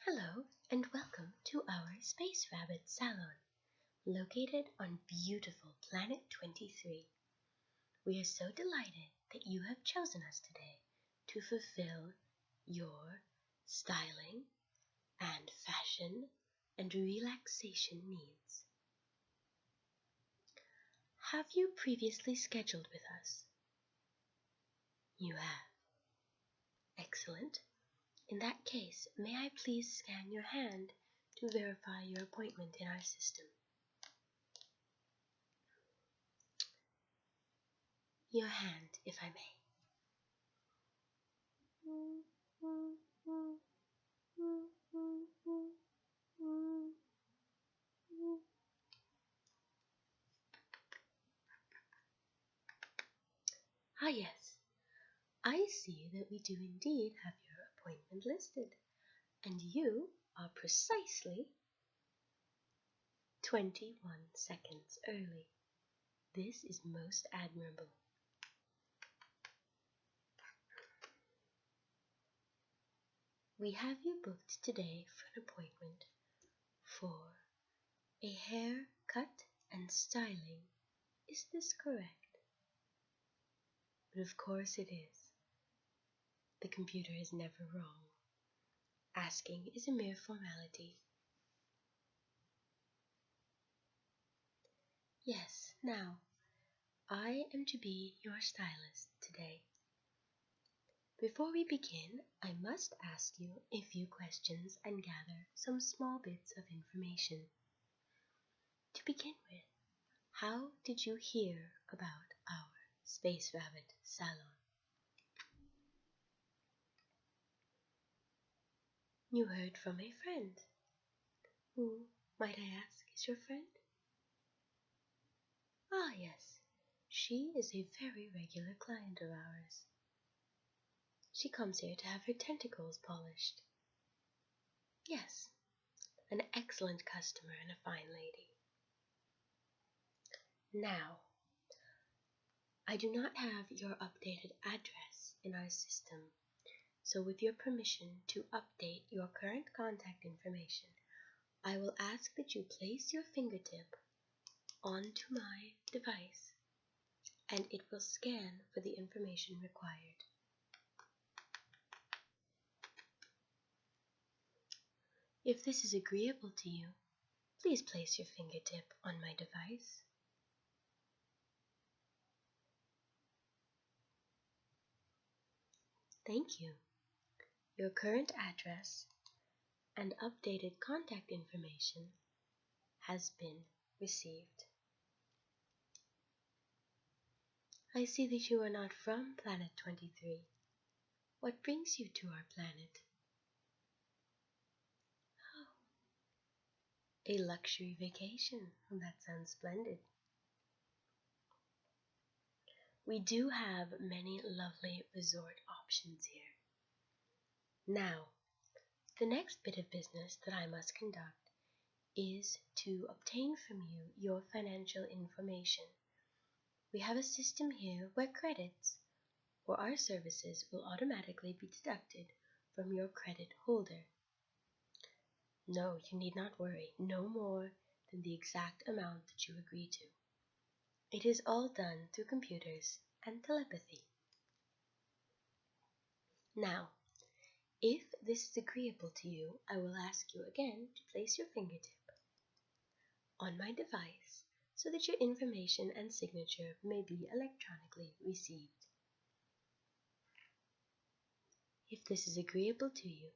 Hello and welcome to our Space Rabbit Salon, located on beautiful Planet 23. We are so delighted that you have chosen us today to fulfill your styling and fashion and relaxation needs. Have you previously scheduled with us? You have. Excellent. In that case, may I please scan your hand to verify your appointment in our system? Your hand, if I may. Ah, yes. I see that we do indeed have your appointment listed, and you are precisely 21 seconds early. This is most admirable. We have you booked today for an appointment for a haircut and styling. Is this correct? But of course it is. The computer is never wrong. Asking is a mere formality. Yes, now, I am to be your stylist today. Before we begin, I must ask you a few questions and gather some small bits of information. To begin with, how did you hear about our Space Rabbit Salon? You heard from a friend. Who, might I ask, is your friend? Ah, yes, she is a very regular client of ours. She comes here to have her tentacles polished. Yes, an excellent customer and a fine lady. Now, I do not have your updated address in our system, so with your permission to update your current contact information, I will ask that you place your fingertip onto my device, and it will scan for the information required. If this is agreeable to you, please place your fingertip on my device. Thank you. Your current address and updated contact information has been received. I see that you are not from Planet 23. What brings you to our planet? Oh, a luxury vacation. That sounds splendid. We do have many lovely resort options here. Now, the next bit of business that I must conduct is to obtain from you your financial information. We have a system here where credits for our services will automatically be deducted from your credit holder. No, you need not worry, no more than the exact amount that you agree to. It is all done through computers and telepathy. Now, if this is agreeable to you, I will ask you again to place your fingertip on my device so that your information and signature may be electronically received. If this is agreeable to you,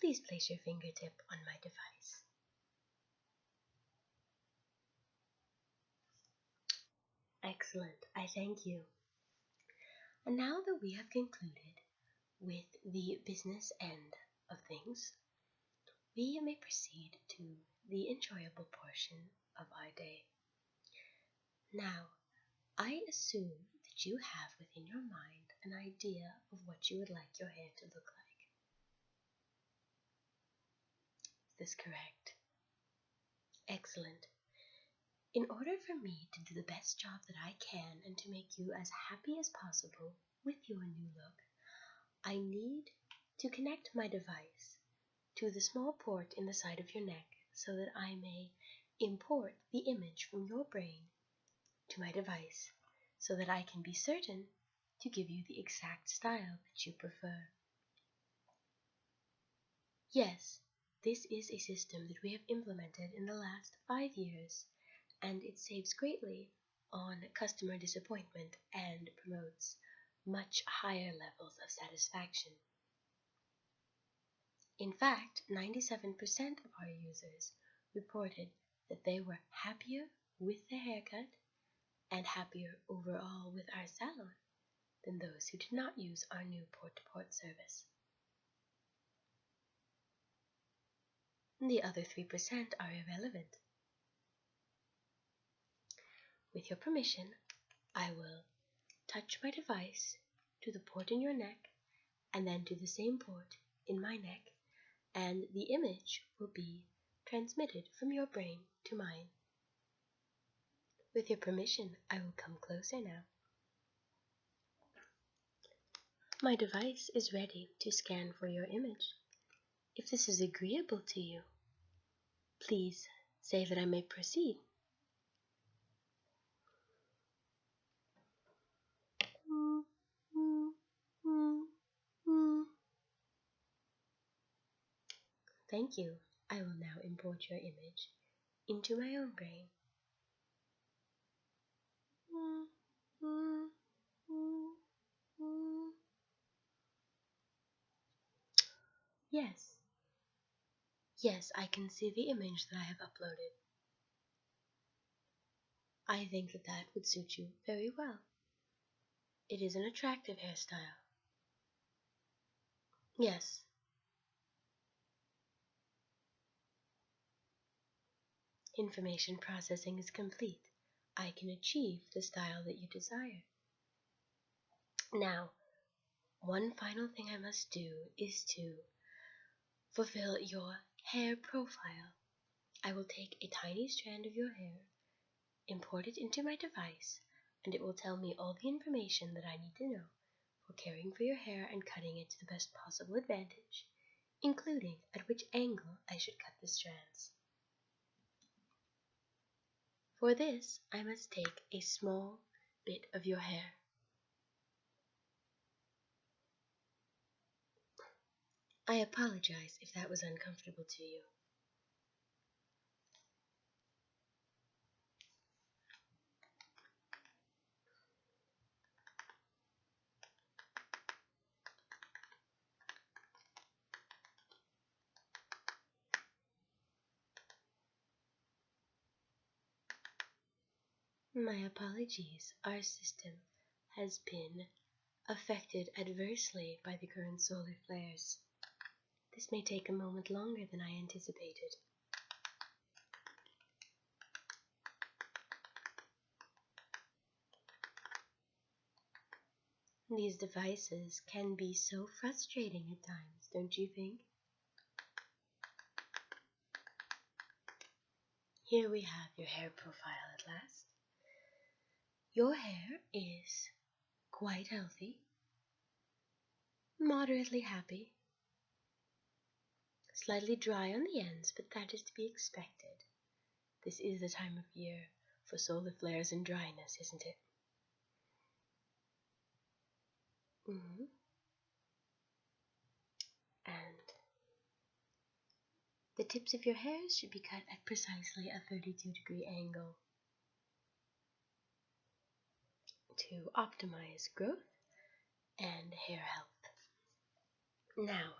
please place your fingertip on my device. Excellent, I thank you. And now that we have concluded with the business end of things, we may proceed to the enjoyable portion of our day. Now, I assume that you have within your mind an idea of what you would like your hair to look like. Is this correct? Excellent. In order for me to do the best job that I can and to make you as happy as possible with your new look, I need to connect my device to the small port in the side of your neck so that I may import the image from your brain to my device so that I can be certain to give you the exact style that you prefer. Yes, this is a system that we have implemented in the last 5 years, and it saves greatly on customer disappointment and promotes much higher levels of satisfaction. In fact, 97% of our users reported that they were happier with their haircut and happier overall with our salon than those who did not use our new port-to-port service. The other 3% are irrelevant. With your permission, I will touch my device to the port in your neck and then to the same port in my neck, and the image will be transmitted from your brain to mine. With your permission, I will come closer now. My device is ready to scan for your image. If this is agreeable to you, please say that I may proceed. Thank you. I will now import your image into my own brain. Yes. Yes, I can see the image that I have uploaded. I think that that would suit you very well. It is an attractive hairstyle. Yes. Information processing is complete. I can achieve the style that you desire. Now, one final thing I must do is to fulfill your hair profile. I will take a tiny strand of your hair, import it into my device, and it will tell me all the information that I need to know for caring for your hair and cutting it to the best possible advantage, including at which angle I should cut the strands. For this, I must take a small bit of your hair. I apologize if that was uncomfortable to you. My apologies. Our system has been affected adversely by the current solar flares. This may take a moment longer than I anticipated. These devices can be so frustrating at times, don't you think? Here we have your hair profile at last. Your hair is quite healthy, moderately happy, slightly dry on the ends, but that is to be expected. This is the time of year for solar flares and dryness, isn't it? And the tips of your hairs should be cut at precisely a 32-degree angle to optimize growth and hair health. Now,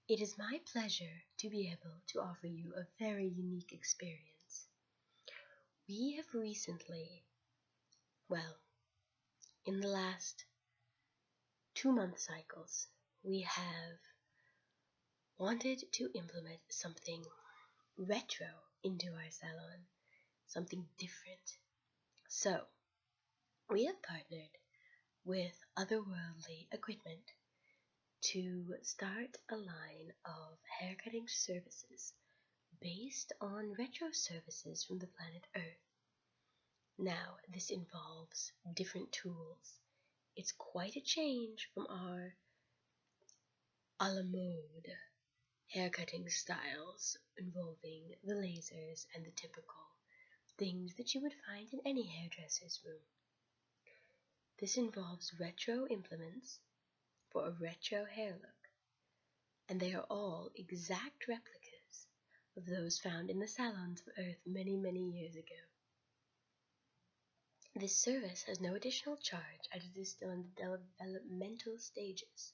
it is my pleasure to be able to offer you a very unique experience. We have recently, well, in the last 2-month cycles, we have wanted to implement something retro into our salon, something different. So, we have partnered with otherworldly equipment to start a line of haircutting services based on retro services from the planet Earth. Now, this involves different tools. It's quite a change from our a la mode haircutting styles involving the lasers and the typical things that you would find in any hairdresser's room. This involves retro implements for a retro hair look, and they are all exact replicas of those found in the salons of Earth many, many years ago. This service has no additional charge as it is still in the developmental stages,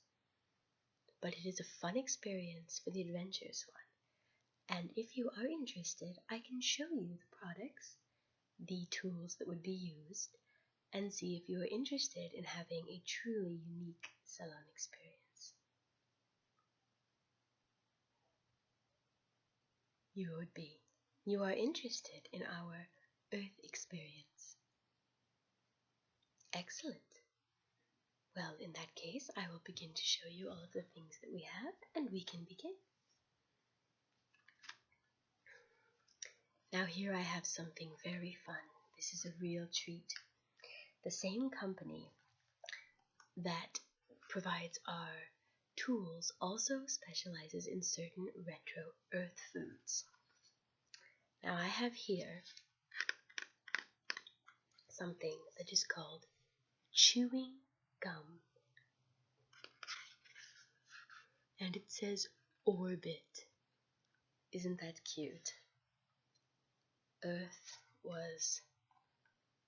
but it is a fun experience for the adventurous one, and if you are interested, I can show you the products, the tools that would be used, and see if you are interested in having a truly unique salon experience. You would be. You are interested in our Earth experience. Excellent. Well, in that case, I will begin to show you all of the things that we have, and we can begin. Now here I have something very fun. This is a real treat. The same company that provides our tools also specializes in certain retro Earth foods. Now I have here something that is called chewing gum. And it says orbit. Isn't that cute? Earth was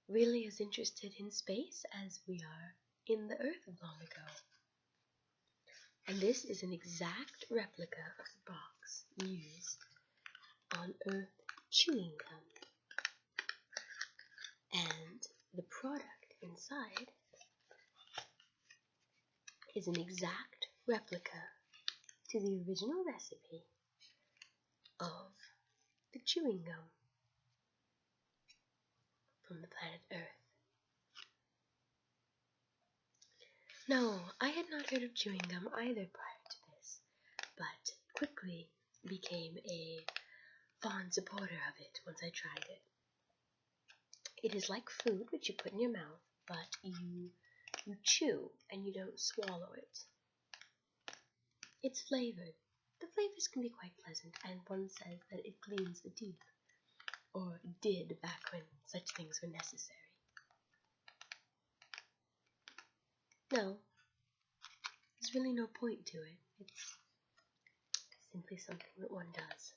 really as interested in space as we are in the Earth long ago. And this is an exact replica of the box used on Earth chewing gum. And the product inside is an exact replica to the original recipe of the chewing gum from the planet Earth. No, I had not heard of chewing gum either prior to this, but quickly became a fond supporter of it once I tried it. It is like food which you put in your mouth, but you chew and you don't swallow it. It's flavored. The flavors can be quite pleasant, and one says that it cleans the teeth, or did back when such things were necessary. No, there's really no point to it. It's simply something that one does.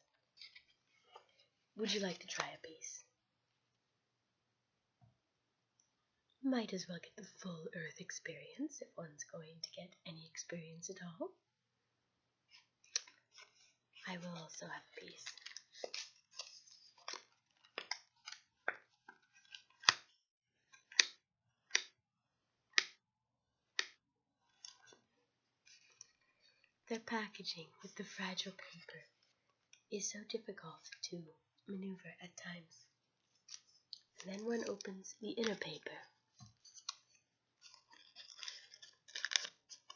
Would you like to try a piece? Might as well get the full Earth experience if one's going to get any experience at all. I will also have a piece. Their packaging with the fragile paper is so difficult to maneuver at times. And then one opens the inner paper.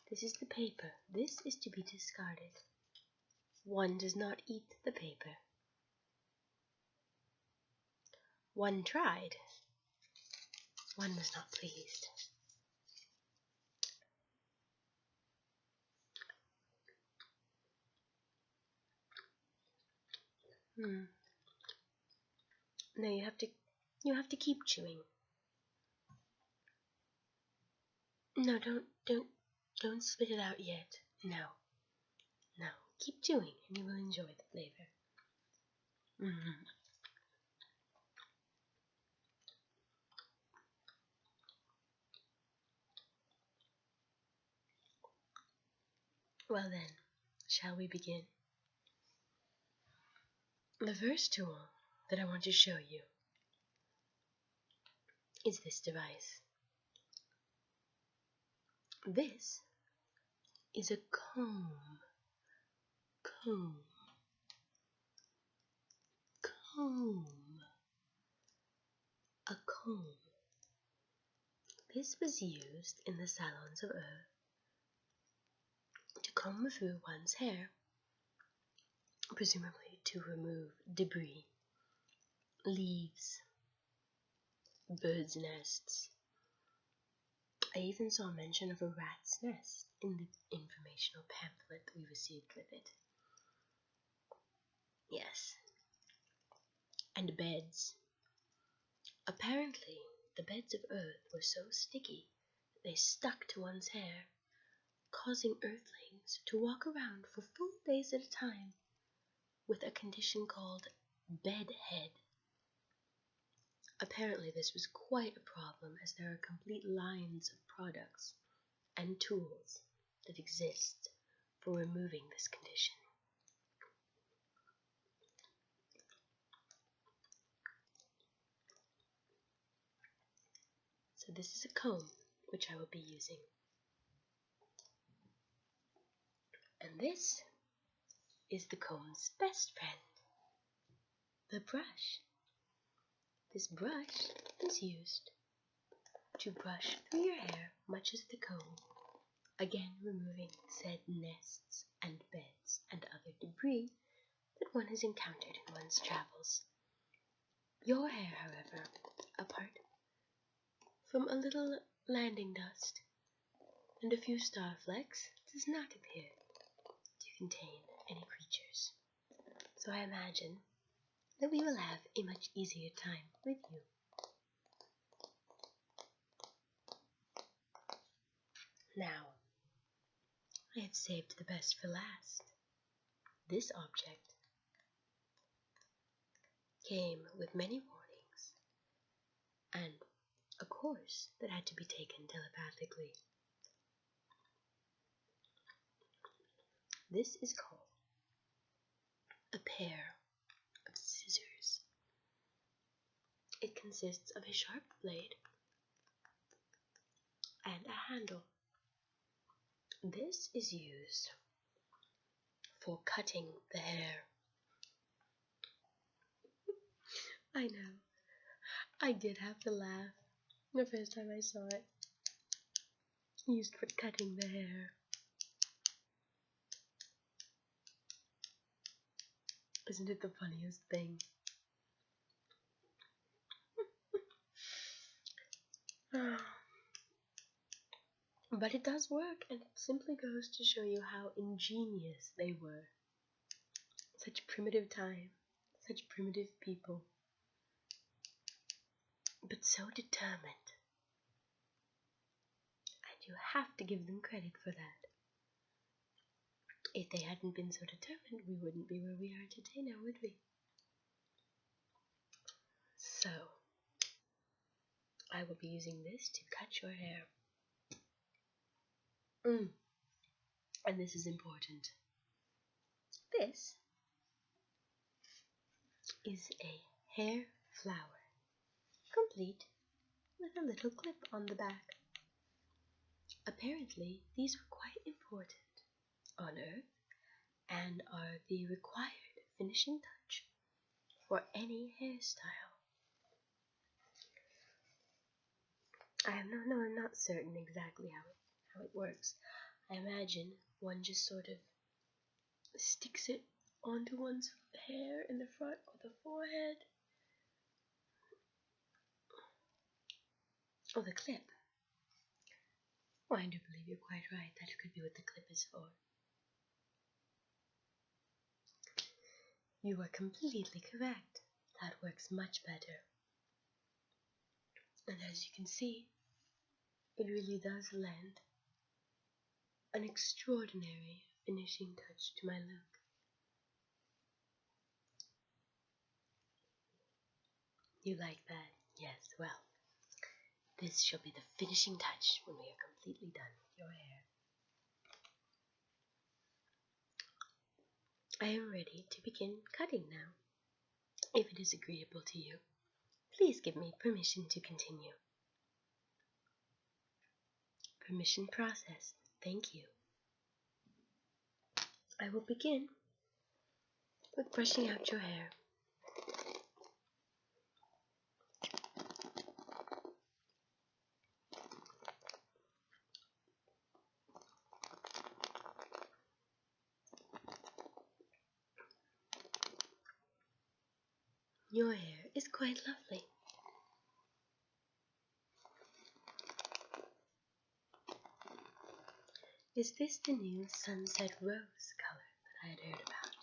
This is the paper. This is to be discarded. One does not eat the paper. One tried. One was not pleased. No, you have to keep chewing. No, don't spit it out yet. No. No, keep chewing and you will enjoy the flavor. Well then, shall we begin? The first tool that I want to show you is this device. This is a comb. Comb. A comb. This was used in the salons of Earth to comb through one's hair, presumably to remove debris, leaves, birds' nests. I even saw mention of a rat's nest in the informational pamphlet that we received with it. Yes. And beds. Apparently, the beds of Earth were so sticky that they stuck to one's hair, causing Earthlings to walk around for full days at a time with a condition called bedhead. Apparently, this was quite a problem, as there are complete lines of products and tools that exist for removing this condition. So this is a comb which I will be using. And this is the comb's best friend, the brush. This brush is used to brush through your hair much as the comb, again removing said nests and beds and other debris that one has encountered in one's travels. Your hair, however, apart from a little landing dust and a few star flecks, does not appear to contain any creatures. So I imagine that we will have a much easier time with you. Now, I have saved the best for last. This object came with many warnings and a course that had to be taken telepathically. This is called a pair of scissors. It consists of a sharp blade and a handle. This is used for cutting the hair. I know, I did have to laugh the first time I saw it. Used for cutting the hair. Isn't it the funniest thing? But it does work, and it simply goes to show you how ingenious they were. Such primitive time, such primitive people, but so determined. And you have to give them credit for that. If they hadn't been so determined, we wouldn't be where we are today now, would we? So, I will be using this to cut your hair. And this is important. This is a hair flower, complete with a little clip on the back. Apparently, these were quite important on Earth and are the required finishing touch for any hairstyle. I'm not certain exactly how it works. I imagine one just sort of sticks it onto one's hair in the front of the forehead. Oh, the clip. Oh, I do believe you're quite right. That could be what the clip is for. You are completely correct. That works much better. And as you can see, it really does lend an extraordinary finishing touch to my look. You like that? Yes, well, this shall be the finishing touch when we are completely done with your hair. I am ready to begin cutting now. If it is agreeable to you, please give me permission to continue. Permission processed. Thank you. I will begin with brushing out your hair. Your hair is quite lovely. Is this the new sunset rose color that I had heard about?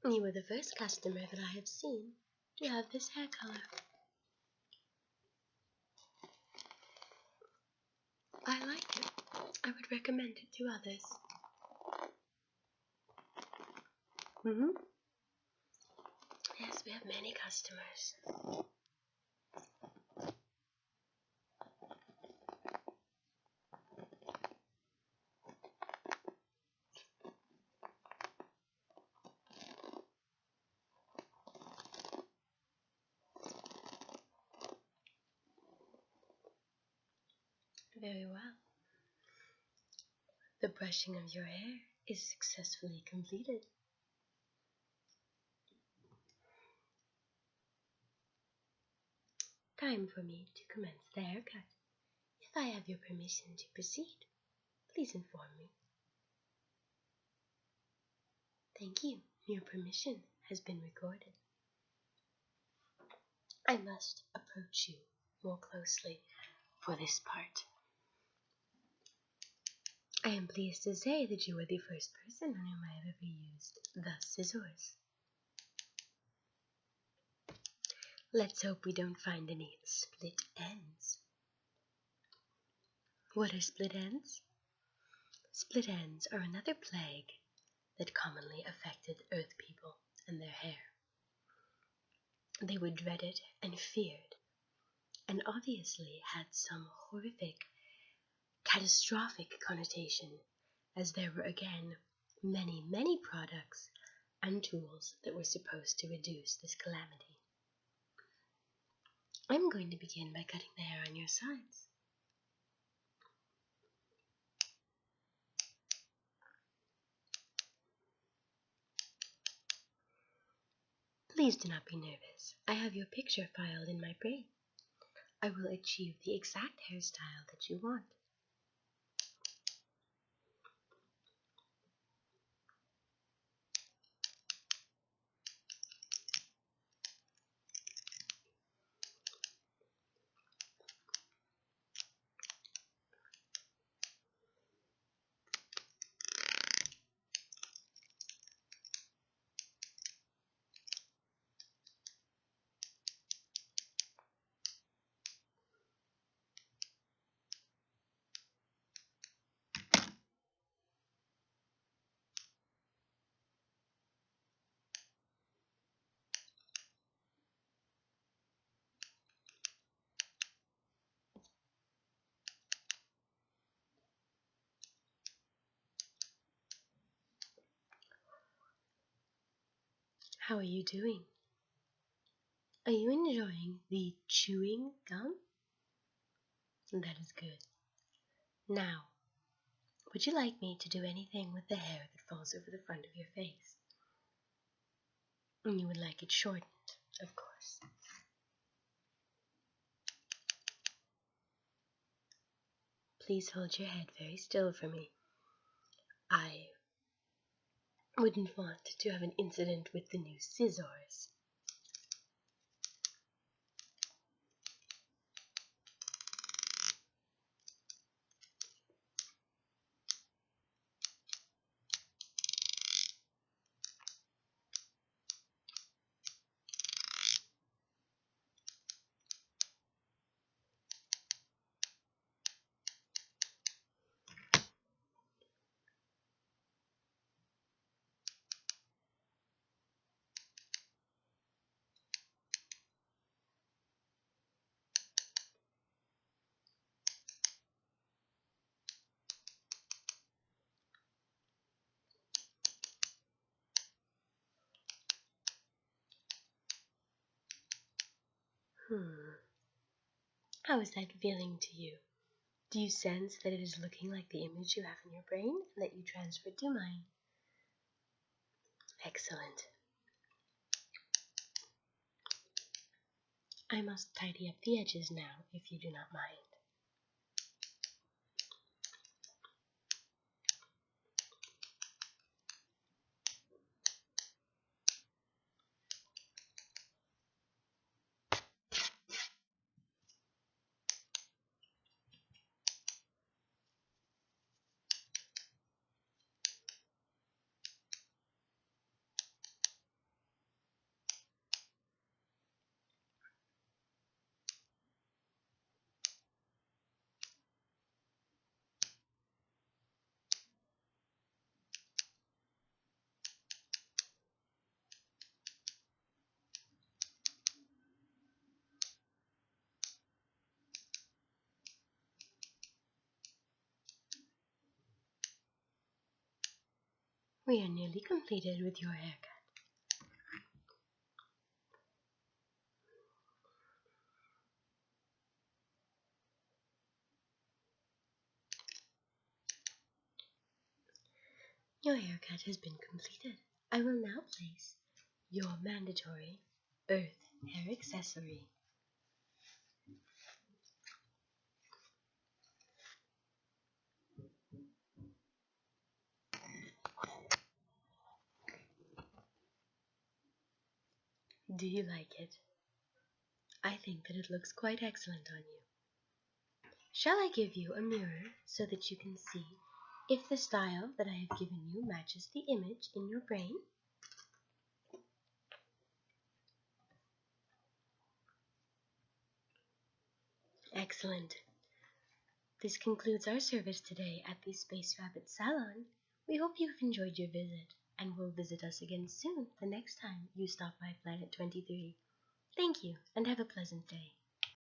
You were the first customer that I have seen to have this hair color. I like it. I would recommend it to others. Yes, we have many customers. Very well. The brushing of your hair is successfully completed. Time for me to commence the haircut. If I have your permission to proceed, please inform me. Thank you. Your permission has been recorded. I must approach you more closely for this part. I am pleased to say that you are the first person on whom I have ever used the scissors. Let's hope we don't find any split ends. What are split ends? Split ends are another plague that commonly affected Earth people and their hair. They were dreaded and feared, and obviously had some horrific, catastrophic connotation, as there were again many, many products and tools that were supposed to reduce this calamity. I'm going to begin by cutting the hair on your sides. Please do not be nervous. I have your picture filed in my brain. I will achieve the exact hairstyle that you want. How are you doing? Are you enjoying the chewing gum? That is good. Now, would you like me to do anything with the hair that falls over the front of your face? And you would like it shortened, of course. Please hold your head very still for me. I wouldn't want to have an incident with the new scissors. How is that feeling to you? Do you sense that it is looking like the image you have in your brain and that you transferred to mine? Excellent. I must tidy up the edges now, if you do not mind. we are nearly completed with your haircut. Your haircut has been completed. I will now place your mandatory earth hair accessory. Do you like it? I think that it looks quite excellent on you. Shall I give you a mirror so that you can see if the style that I have given you matches the image in your brain? Excellent. This concludes our service today at the Space Rabbit Salon. We hope you've enjoyed your visit and will visit us again soon the next time you stop by Planet 23. Thank you and have a pleasant day.